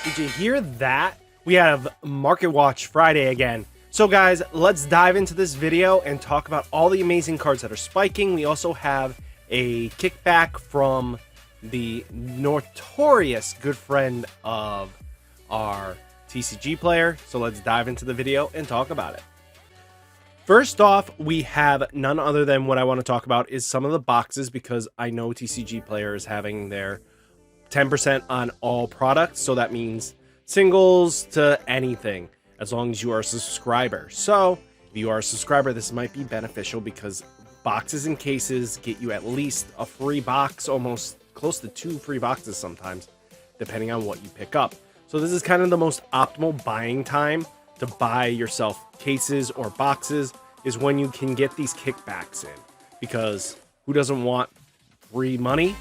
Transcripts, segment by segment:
Did you hear that? We have Market Watch Friday again. So guys, let's dive into this video and talk about all the amazing cards that are spiking. We also have a kickback from the notorious good friend of our TCG player. So let's dive into the video and talk about it. First off, we have none other than what I want to talk about is some of the boxes, because I know TCG player is having their 10% on all products. So that means singles to anything, as long as you are a subscriber. So if you are a subscriber, this might be beneficial because boxes and cases get you at least a free box, almost close to 2 free boxes sometimes, depending on what you pick up. So this is kind of the most optimal buying time to buy yourself cases or boxes, is when you can get these kickbacks in, because who doesn't want free money?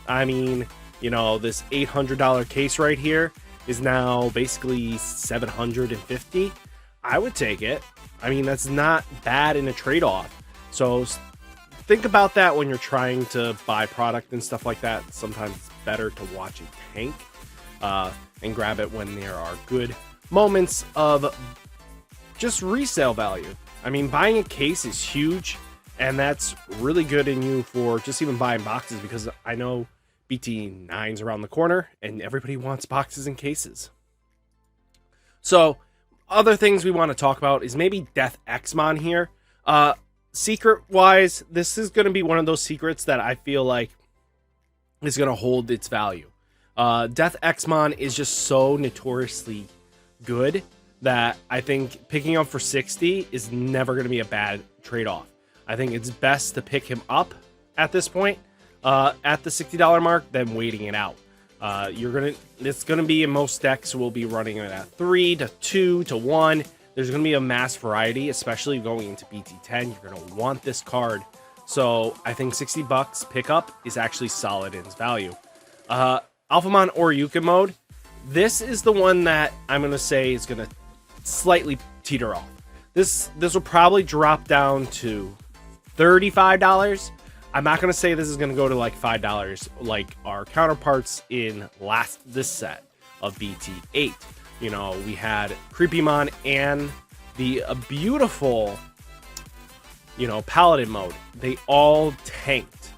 I mean, you know, this $800 case right here is now basically $750. I would take it. I mean, that's not bad in a trade-off. So think about that when you're trying to buy product and stuff like that. Sometimes it's better to watch it tank and grab it when there are good moments of just resale value. I mean, buying a case is huge, and that's really good in you for just even buying boxes, because I know BT9's around the corner and everybody wants boxes and cases. So other things we want to talk about is maybe Death Exmon here. Secret wise, this is going to be one of those secrets that I feel like is going to hold its value. Death Exmon is just so notoriously good that I think picking up for 60 is never going to be a bad trade-off. I think it's best to pick him up at this point, at the $60 mark, than waiting it out. It's gonna be in most decks. We'll be running it at 3 to 2 to 1. There's gonna be a mass variety, especially going into BT10. You're gonna want this card. So I think $60 pickup is actually solid in its value. Alphamon Oryukin mode. This is the one that I'm gonna say is gonna slightly teeter off. This will probably drop down to $35. I'm not going to say this is going to go to like $5 like our counterparts in this set of BT8. You know, we had Creepymon and the beautiful, you know, Paladin mode. They all tanked.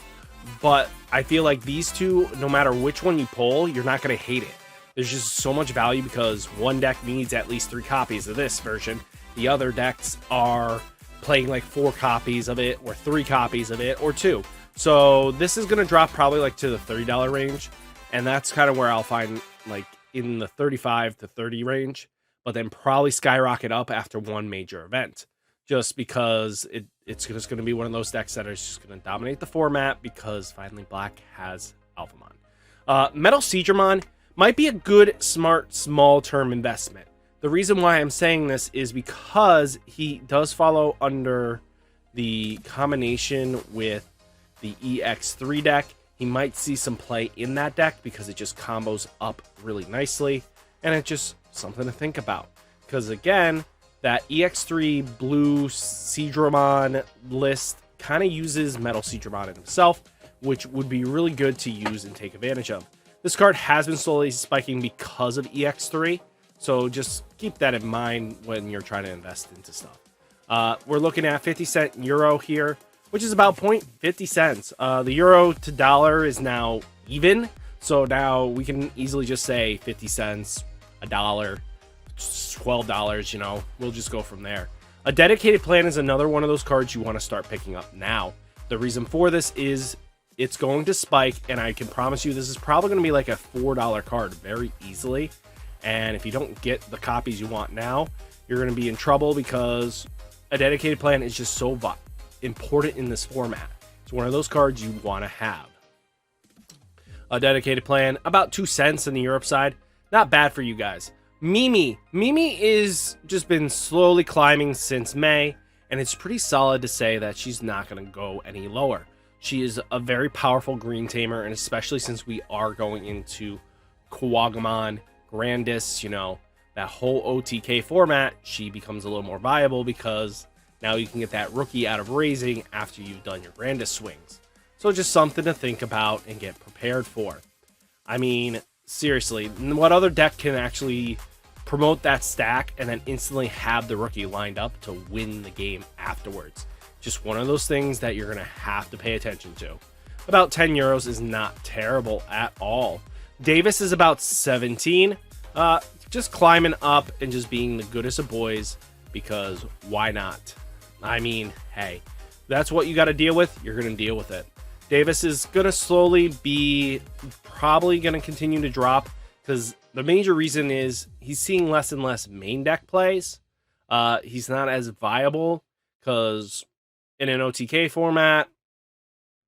But I feel like these two, no matter which one you pull, you're not going to hate it. There's just so much value because one deck needs at least 3 copies of this version. The other decks are playing like 4 copies of it, or 3 copies of it, or 2. So this is going to drop probably like to the $30 range. And that's kind of where I'll find like in the 35 to 30 range, but then probably skyrocket up after one major event, just because it's just going to be one of those decks that is just going to dominate the format, because finally Black has Alphamon. Metal Seedramon might be a good, smart, small-term investment. The reason why I'm saying this is because he does follow under the combination with the EX3 deck. He might see some play in that deck because it just combos up really nicely, and it's just something to think about. Because again, that EX3 blue Seedramon list kind of uses Metal Seedramon in himself, which would be really good to use and take advantage of. This card has been slowly spiking because of EX3, so just keep that in mind when you're trying to invest into stuff. We're looking at 50-cent euro here, which is about 0.50 cents. The euro to dollar is now even, so now we can easily just say 50 cents, a dollar, $12, you know, we'll just go from there. A dedicated plan is another one of those cards you want to start picking up now. The reason for this is it's going to spike, and I can promise you this is probably going to be like a $4 card very easily. And if you don't get the copies you want now, you're going to be in trouble, because a dedicated plan is just so important in this format. It's one of those cards you want to have. A dedicated plan, about 2 cents in the Europe side. Not bad for you guys. Mimi is just been slowly climbing since May, and it's pretty solid to say that she's not going to go any lower. She is a very powerful green tamer, and especially since we are going into Kuwagamon, Grandis, you know, that whole OTK format, she becomes a little more viable, because now you can get that rookie out of raising after you've done your Grandis swings. So just something to think about and get prepared for. I mean, seriously, what other deck can actually promote that stack and then instantly have the rookie lined up to win the game afterwards? Just one of those things that you're going to have to pay attention to. About 10 euros is not terrible at all. Davis is about 17. Just climbing up and just being the goodest of boys, because why not? I mean, hey, that's what you got to deal with. You're going to deal with it. Davis is going to slowly be probably going to continue to drop, because the major reason is he's seeing less and less main deck plays. He's not as viable because in an OTK format,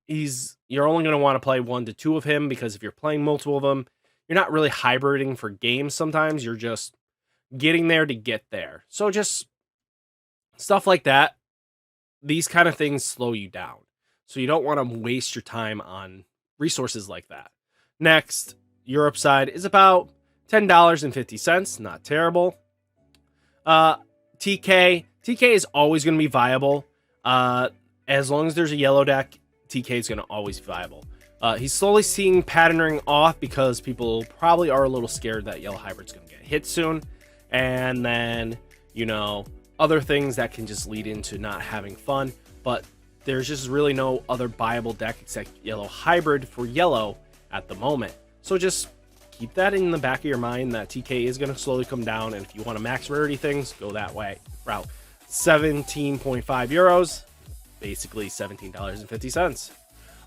you're only going to want to play 1 to 2 of him, because if you're playing multiple of them, you're not really hybriding for games sometimes. You're just getting there to get there. So just stuff like that. These kind of things slow you down. So you don't want to waste your time on resources like that. Next, Europe side is about $10.50. Not terrible. TK is always going to be viable. As long as there's a yellow deck, TK is going to always be viable. He's slowly seeing patterning off because people probably are a little scared that yellow hybrid's going to get hit soon. And then, other things that can just lead into not having fun. But there's just really no other viable deck except yellow hybrid for yellow at the moment. So just keep that in the back of your mind that TK is going to slowly come down. And if you want to max rarity things, go that way. Route 17.5 euros, basically $17.50.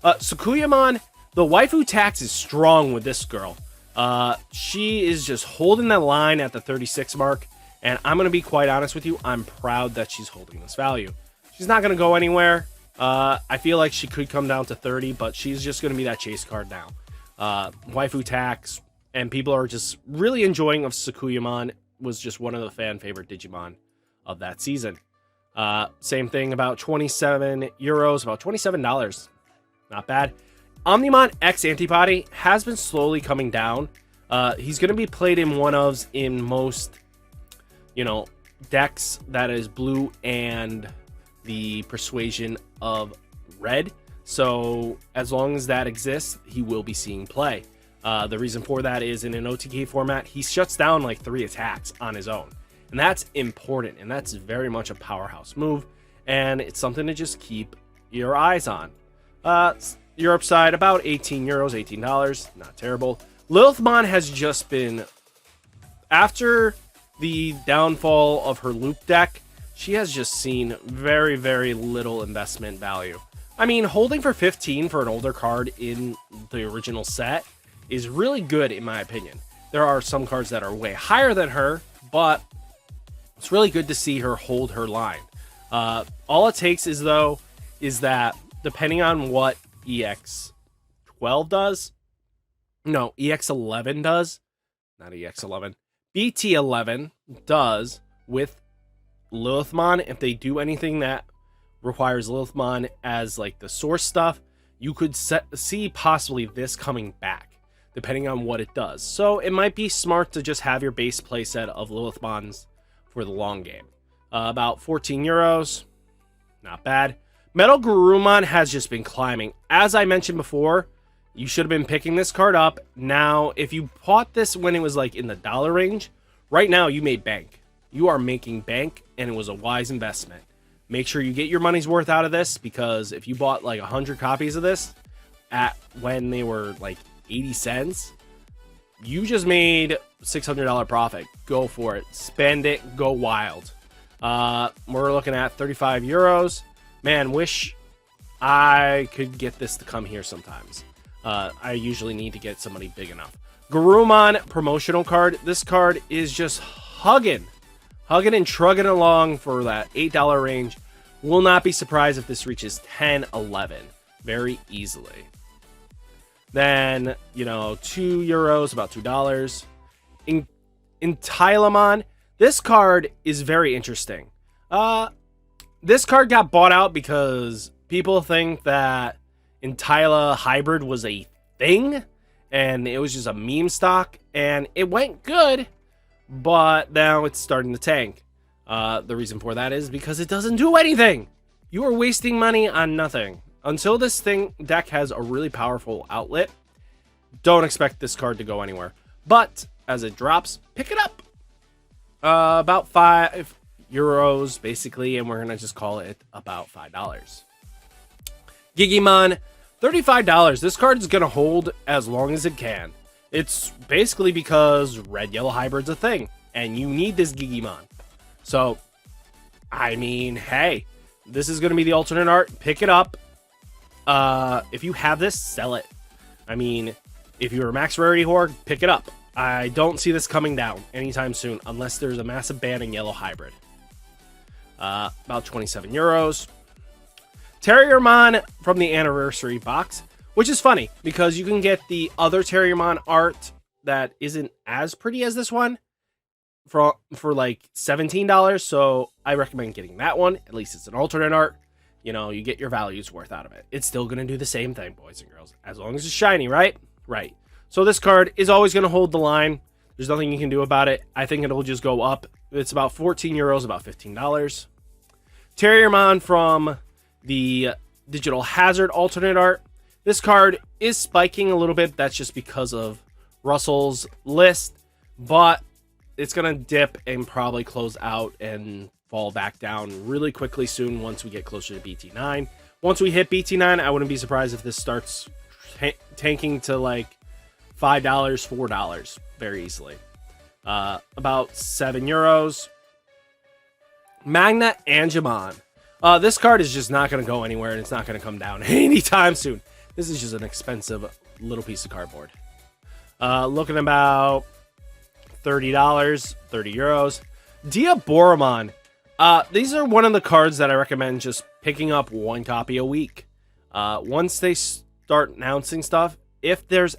Sakuyamon, the waifu tax is strong with this girl. She is just holding the line at the 36 mark. And I'm going to be quite honest with you, I'm proud that she's holding this value. She's not going to go anywhere. I feel like she could come down to 30, but she's just going to be that chase card now. Waifu tax, and people are just really enjoying of Sakuyamon. Was just one of the fan favorite Digimon of that season. Same thing, about 27 euros, about $27. Not bad. Omnimon X Antibody has been slowly coming down. He's going to be played in one-ofs in most, decks that is blue and the persuasion of red. So as long as that exists, he will be seeing play. The reason for that is in an OTK format, he shuts down like 3 attacks on his own. And that's important, and that's very much a powerhouse move, and it's something to just keep your eyes on. Europe side, about 18 euros, $18, not terrible. Lilithmon has just been, after the downfall of her loop deck, she has just seen very, very little investment value. I mean, holding for 15 for an older card in the original set is really good in my opinion. There are some cards that are way higher than her, but it's really good to see her hold her line. All it takes is that depending on what EX12 does, no, EX11 does, not EX11, BT11 does with Lilithmon. If they do anything that requires Lilithmon as like the source stuff, you could see possibly this coming back, depending on what it does. So it might be smart to just have your base playset of Lilithmons for the long game. About 14 euros, not bad. Metal Garurumon has just been climbing. As I mentioned before, you should have been picking this card up. Now, if you bought this when it was like in the dollar range, right now you made bank. You are making bank, and it was a wise investment. Make sure you get your money's worth out of this, because if you bought like 100 copies of this at when they were like 80 cents, you just made $600 profit. Go for it. Spend it. Go wild. We're looking at 35 euros. Man, wish I could get this to come here sometimes. I usually need to get somebody big enough. Garurumon promotional card. This card is just hugging and trugging along for that $8 range. Will not be surprised if this reaches 10, 11 very easily. Then, 2 euros, about $2. In Tylamon, this card is very interesting. This card got bought out because people think that Intyla Hybrid was a thing, and it was just a meme stock, and it went good, but now it's starting to tank. The reason for that is because it doesn't do anything. You are wasting money on nothing. Until this deck has a really powerful outlet, don't expect this card to go anywhere. but as it drops, pick it up. About €5 basically, and we're gonna just call it about $5. Gigimon, $35. This card is gonna hold as long as it can. It's basically because red-yellow hybrid's a thing, and you need this Gigimon. So, I mean, hey, this is gonna be the alternate art. Pick it up. If you have this, sell it. I mean, if you're a max rarity whore, pick it up. I don't see this coming down anytime soon unless there's a massive ban in yellow hybrid. About €27. Terriermon from the anniversary box, which is funny because you can get the other Terriermon art that isn't as pretty as this one for like $17. So I recommend getting that one. At least it's an alternate art. You know, you get your value's worth out of it. It's still going to do the same thing, boys and girls, as long as it's shiny, right? Right. So this card is always going to hold the line. There's nothing you can do about it. I think it'll just go up. It's about €14, about $15. Terriermon from the Digital Hazard alternate art. This card is spiking a little bit. That's just because of Russell's list, but it's going to dip and probably close out and fall back down really quickly soon once we get closer to BT9. Once we hit BT9, I wouldn't be surprised if this starts tanking to like $5, $4 very easily. About €7. Magna Angemon. This card is just not going to go anywhere, and it's not going to come down anytime soon. This is just an expensive little piece of cardboard. Looking about $30, €30. Diaboromon. These are one of the cards that I recommend just picking up one copy a week. Once they start announcing stuff, if there's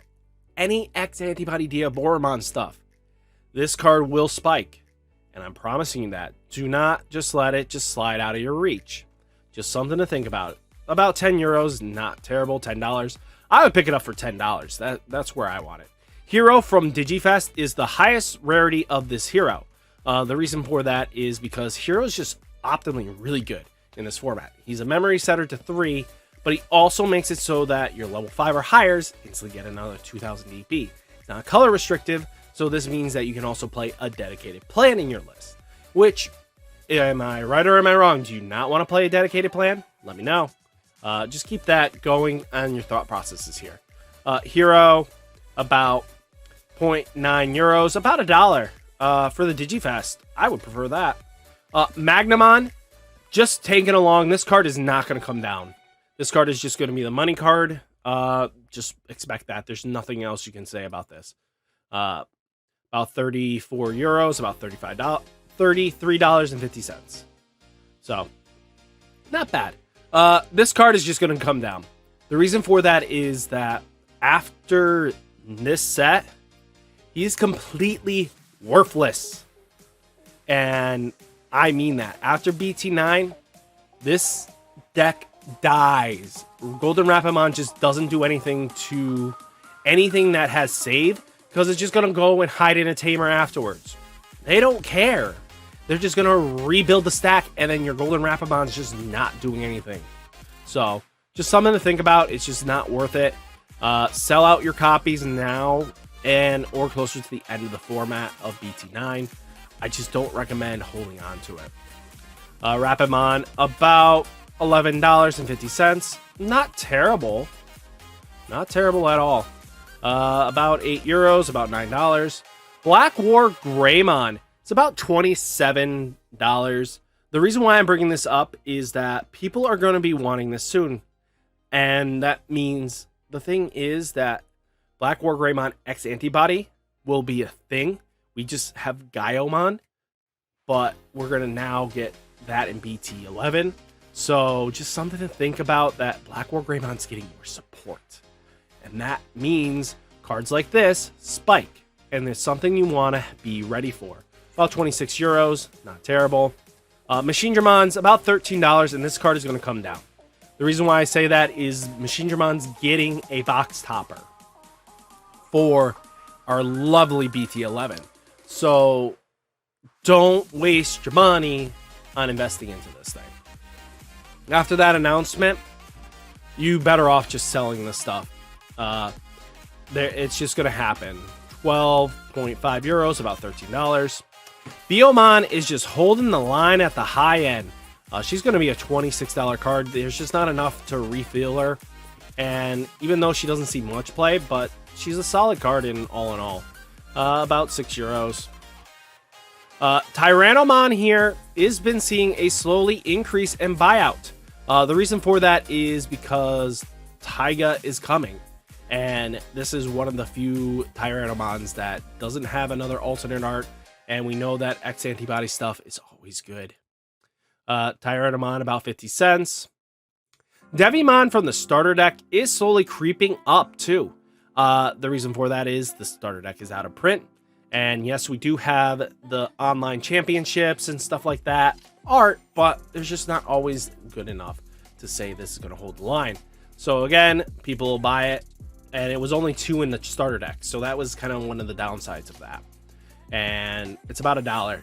any X-Antibody Diaboromon stuff, this card will spike. And I'm promising you that. Do not just let it just slide out of your reach. Just something to think about. About €10, not terrible. $10. I would pick it up for $10. That's where I want it. Hero from Digifest is the highest rarity of this hero. The reason for that is because Hero is just optimally really good in this format. He's a memory setter to 3, but he also makes it so that your level 5 or higher instantly get another 2000 DP. It's not color restrictive, so this means that you can also play a dedicated plan in your list. Which, am I right or am I wrong? Do you not want to play a dedicated plan? Let me know. Just keep that going on your thought processes here. Hero, about €0.9, about $1 for the Digifest. I would prefer that. Magnamon, just taking along. This card is not going to come down. This card is just going to be the money card. Just expect that. There's nothing else you can say about this. About €34, about $33.50. So, not bad. This card is just going to come down. The reason for that is that after this set, he's completely worthless. And I mean that. After BT9, this deck dies. Golden Rapamon just doesn't do anything to anything that has save, because it's just going to go and hide in a tamer afterwards. They don't care. They're just going to rebuild the stack, and then your Golden Rapamon's just not doing anything. So, just something to think about. It's just not worth it. Sell out your copies now or closer to the end of the format of BT9. I just don't recommend holding on to it. Rapamon, about $11.50. Not terrible. Not terrible at all. About €8, about $9. Black War Greymon. It's about $27. The reason why I'm bringing this up is that people are going to be wanting this soon. And that means the thing is that Black War Greymon X Antibody will be a thing. We just have Gaiomon, but we're going to now get that in BT11. So just something to think about, that Black War Greymon's getting more support. And that means cards like this spike. And there's something you want to be ready for. About €26, not terrible. Machinedramon's about $13, and this card is going to come down. The reason why I say that is Machinedramon's getting a box topper for our lovely BT11. So don't waste your money on investing into this thing. After that announcement, you better off just selling this stuff. It's just going to happen. 12.5 euros, about $13. Biomon is just holding the line at the high end. She's going to be a $26 card. There's just not enough to refill her. And even though she doesn't see much play, but she's a solid card in all. About 6 euros. Tyrannomon here has been seeing a slowly increase in buyout. The reason for that is because Taiga is coming. And this is one of the few Tyrannomons that doesn't have another alternate art. And we know that X antibody stuff is always good. Tyrannomon about 50 cents. Devimon from the starter deck is slowly creeping up too. The reason for that is the starter deck is out of print. And yes, we do have the online championships and stuff like that art, but there's just not always good enough to say this is going to hold the line. So again, people will buy it. And it was only 2 in the starter deck. So that was kind of one of the downsides of that. And it's about $1.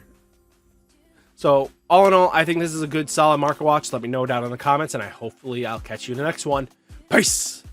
So all in all, I think this is a good solid market watch. Let me know down in the comments, and hopefully I'll catch you in the next one. Peace.